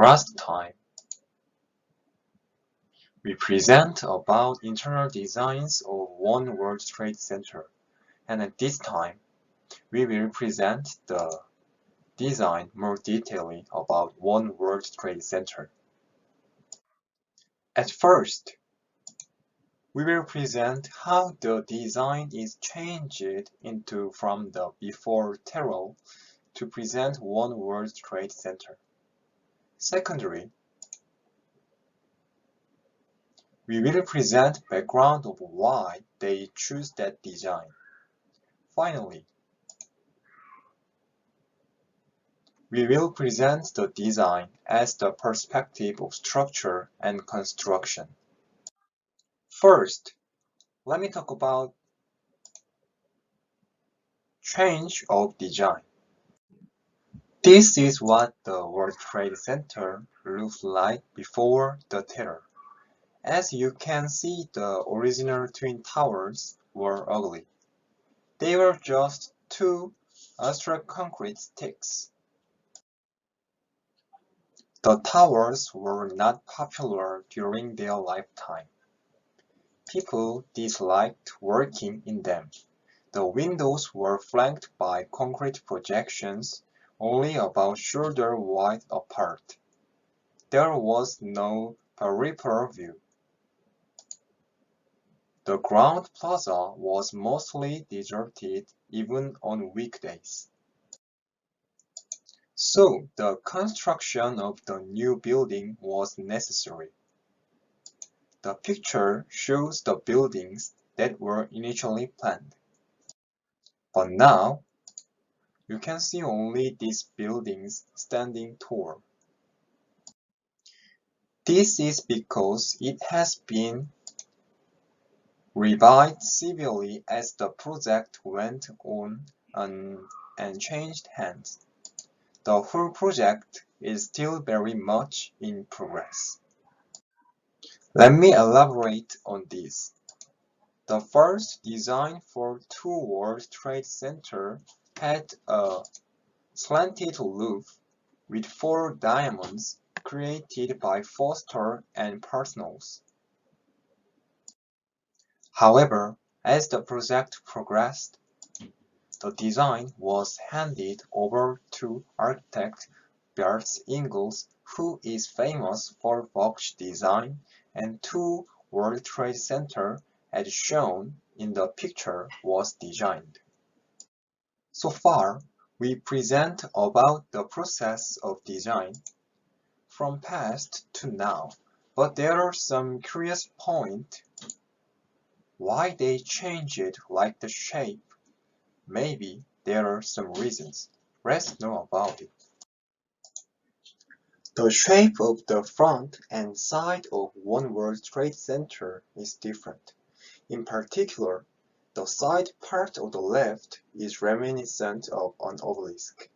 last time, we present about internal designs of One World Trade Center, and at this time, we will present the design more detailedly about One World Trade Center. At first, we will present how the design is changed from the before terror to present One World Trade Center. Secondly, we will present background of why they choose that design. Finally, we will present the design as the perspective of structure and construction. First, let me talk about change of design. This is what the World Trade Center looked like before the terror. As you can see, the original Twin Towers were ugly. They were just two abstract concrete sticks. The towers were not popular during their lifetime. People disliked working in them. The windows were flanked by concrete projections only about shoulder wide apart. There was no peripheral view. The ground plaza was mostly deserted even on weekdays. So the construction of the new building was necessary. The picture shows the buildings that were initially planned. But now, you can see only these buildings standing tall. This is because it has been revised severely as the project went on and changed hands. The whole project is still very much in progress. Let me elaborate on this. The first design for Two World Trade Center had a slanted roof with 4 diamonds created by Foster and Partners. However, as the project progressed, the design was handed over to architect Bert Ingels, who is famous for box design, and Two World Trade Center, as shown in the picture, was designed. So far, we present about the process of design from past to now, but there are some curious points. Why they changed like the shape? Maybe there are some reasons. Let's know about it. The shape of the front and side of One World Trade Center is different. In particular, the side part of the left is reminiscent of an obelisk.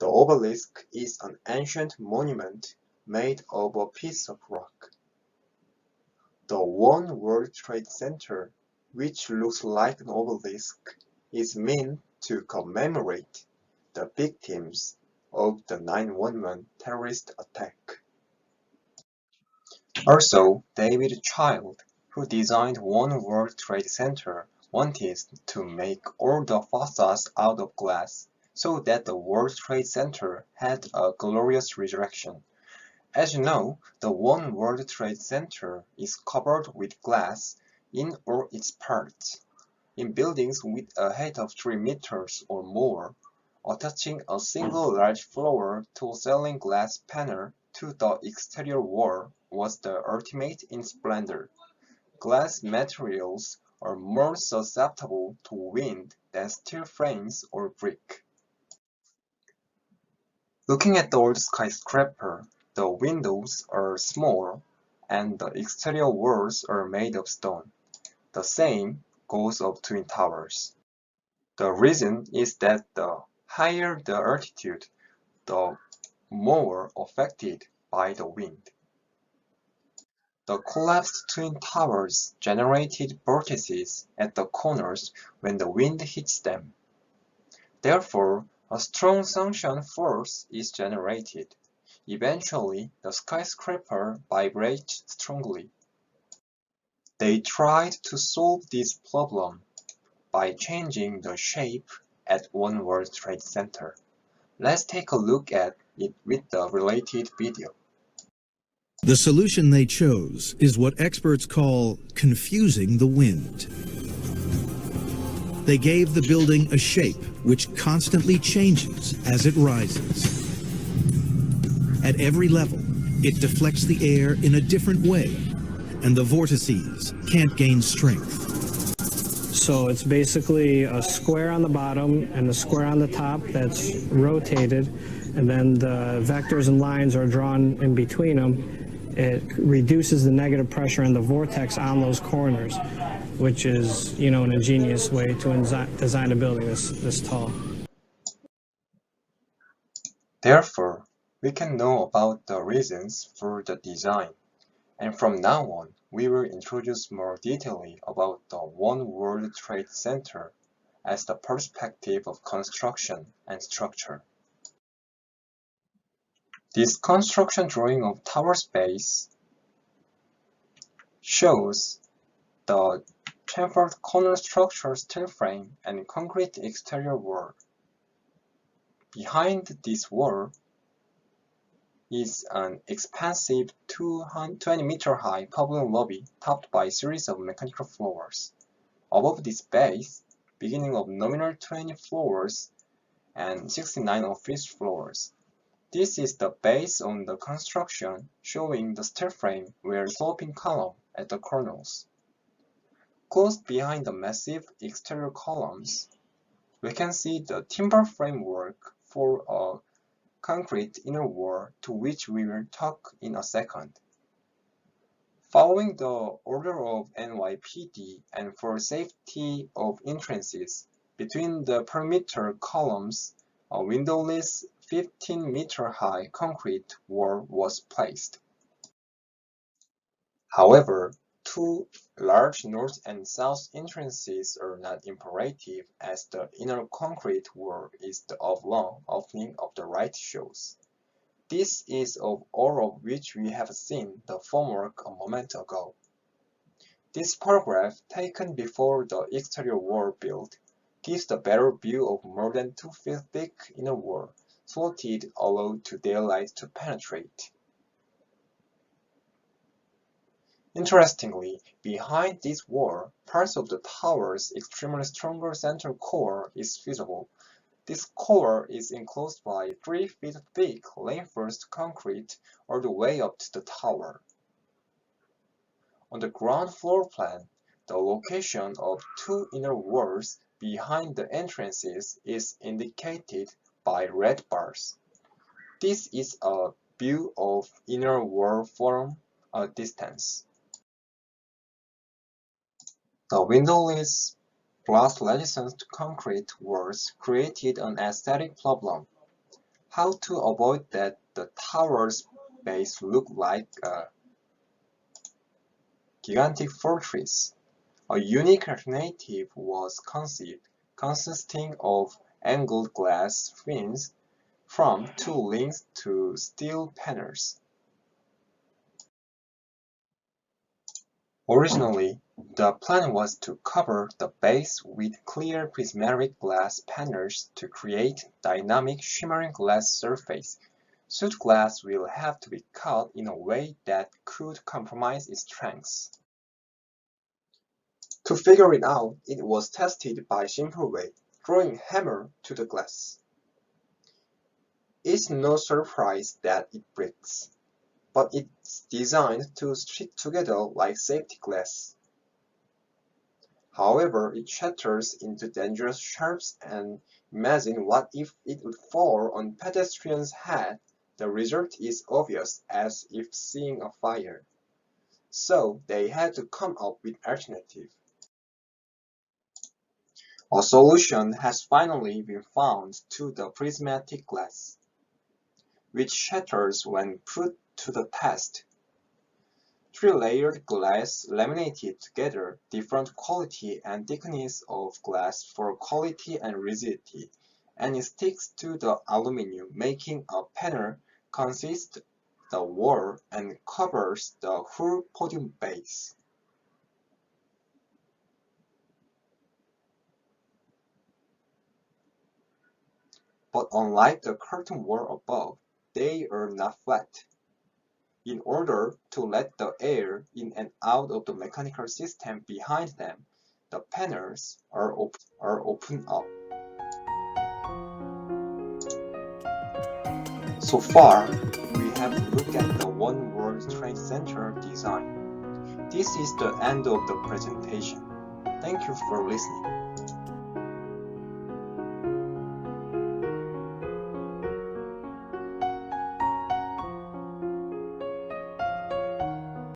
The obelisk is an ancient monument made of a piece of rock. The One World Trade Center, which looks like an obelisk, is meant to commemorate the victims of the 9/11 terrorist attack. Also, David Child, who designed One World Trade Center, wanted to make all the facades out of glass so that the World Trade Center had a glorious resurrection. As you know, the One World Trade Center is covered with glass in all its parts. In buildings with a height of 3 meters or more, attaching a single large floor to ceiling glass panel to the exterior wall was the ultimate in splendor. Glass materials are more susceptible to wind than steel frames or brick. Looking at the old skyscraper, the windows are small and the exterior walls are made of stone. The same goes of Twin Towers. The reason is that the higher the altitude, the more affected by the wind. The collapsed Twin Towers generated vortices at the corners when the wind hits them. Therefore, A strong suction force is generated. Eventually, the skyscraper vibrates strongly. They tried to solve this problem by changing the shape at One World Trade Center. Let's take a look at it with the related video. The solution they chose is what experts call confusing the wind. They gave the building a shape which constantly changes as it rises. At every level, it deflects the air in a different way, and the vortices can't gain strength. So it's basically a square on the bottom and a square on the top that's rotated, and then the vectors and lines are drawn in between them. It reduces the negative pressure and the vortex on those corners, which is, an ingenious way to design a building this tall. Therefore, we can know about the reasons for the design, and from now on, we will introduce more detailedly about the One World Trade Center as the perspective of construction and structure. This construction drawing of tower space shows the chamfered corner structure steel frame and concrete exterior wall. Behind this wall is an expansive 20-meter high public lobby topped by a series of mechanical floors. Above this base, beginning of nominal 20 floors and 69 office floors. This is the base on the construction, showing the steel frame with sloping column at the corners. Close behind the massive exterior columns, we can see the timber framework for a concrete inner wall, to which we will talk in a second. Following the order of NYPD and for safety of entrances, between the perimeter columns, a windowless 15-meter-high concrete wall was placed. However, two large north and south entrances are not imperative, as the inner concrete wall is the oblong opening of the right shows. This is of all of which we have seen the formwork a moment ago. This photograph, taken before the exterior wall built, gives the better view of more than 2 feet thick inner wall, slotted allowed to daylight to penetrate. Interestingly, behind this wall, parts of the tower's extremely stronger central core is visible. This core is enclosed by 3 feet thick reinforced concrete all the way up to the tower. On the ground floor plan, the location of two inner walls behind the entrances is indicated by red bars. This is a view of inner wall from a distance. The windowless glass-latticed concrete walls created an aesthetic problem: how to avoid that the tower's base looked like a gigantic fortress. A unique alternative was conceived, consisting of angled glass fins from two linked to steel panels. Originally, the plan was to cover the base with clear prismatic glass panels to create dynamic shimmering glass surface. Such glass will have to be cut in a way that could compromise its strength. To figure it out, it was tested by a simple way, throwing a hammer to the glass. It's no surprise that it breaks, but it's designed to stick together like safety glass. However, it shatters into dangerous shards, and imagine what if it would fall on pedestrian's head. The result is obvious, as if seeing a fire. So they had to come up with an alternative. A solution has finally been found to the prismatic glass, which shatters when put to the test. Three-layered glass laminated together different quality and thickness of glass for quality and rigidity, and it sticks to the aluminum, making a panel consist the wall and covers the whole podium base. But unlike the curtain wall above, they are not flat. In order to let the air in and out of the mechanical system behind them, the panels are opened up. So far, we have looked at the One World Trade Center design. This is the end of the presentation. Thank you for listening.